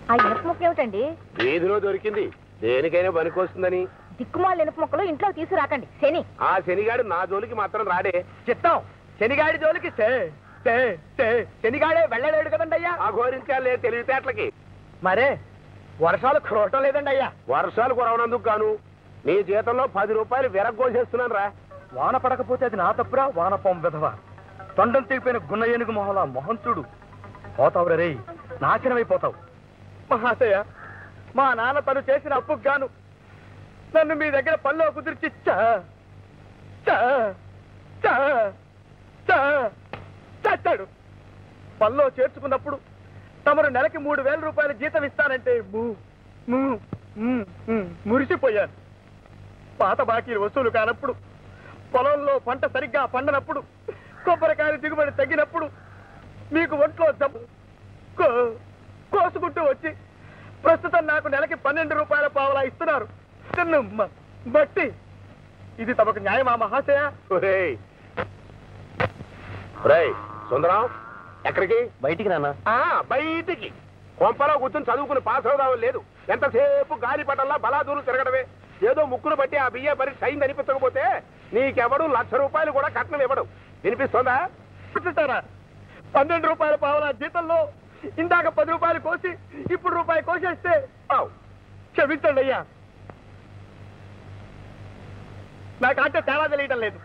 ఆ ఇనుప ముక్క ఏమిటండి? వీధిలో దొరికింది, దేనికైనా పనికొస్తుందని. దిక్కుమాల ఇనుప ముక్కలు ఇంట్లో తీసుకురాకండి, శని. ఆ శనిగాడు నా జోలికి మాత్రం రాడే. చిత్తం, శనిగాడి జోలికి శనిగాడే వెళ్ళలేడు కదండి అయ్యా. ఆ ఘోరించాలే తెలివితేటలకి. మరే వర్షాలు కురవటం లేదండి అయ్యా. వర్షాలు కురవనందుకు గాను నీ జీతంలో 10 రూపాయలు విరగ్గోసేస్తున్నాను రా. వాన పడకపోతే అది నా తప్పురా, వానపాం విధవ. తొండం తెగిపోయిన గున్న ఏనుగు మొహలా మొహం చూడు. పోతావురా రే, నాశనమైపోతావు. మహాశయ, మా నాన్న తను చేసిన అప్పుకు గాను నన్ను మీ దగ్గర పనిలో కుదిర్చి చచ్చాడు. పనిలో చేర్చుకున్నప్పుడు తమరు నెలకి 3000 రూపాయల జీతం ఇస్తానంటే మురిసిపోయాను. పాత బాకీలు వసూలు కానప్పుడు, పొలంలో పంట సరిగ్గా పండనప్పుడు, కొబ్బరికాయలు దిగుబడి తగ్గినప్పుడు మీకు ఒంట్లో జబ్బు కోసుకుంటూ వచ్చి ప్రస్తుతం నాకు నెలకి 12 రూపాయల పావలా ఇస్తున్నారు. బట్టి ఇది తమకు న్యాయమా మహాశయ? సుందరం, ఎక్కడికి? బయటికి నాన్న. బయటికి. కొంపలో కూర్చొని చదువుకుని పాస్ అవుదాం లేదు. ఎంతసేపు గాలి పటల్లా బలాదూరు తిరగడమే. ఏదో ముక్కును బట్టి ఆ బియ్య పరీక్ష అయింది అనిపించకపోతే నీకెవడు 1,00,000 రూపాయలు కూడా కట్నం ఇవ్వడు. వినిపిస్తుందా? 12 రూపాయల పావలా జీతంలో ఇందాక 10 రూపాయలు కోసి ఇప్పుడు రూపాయి కోసేస్తే క్షమించండి అయ్యా, నాకంటే తేడా తెలియటం లేదు.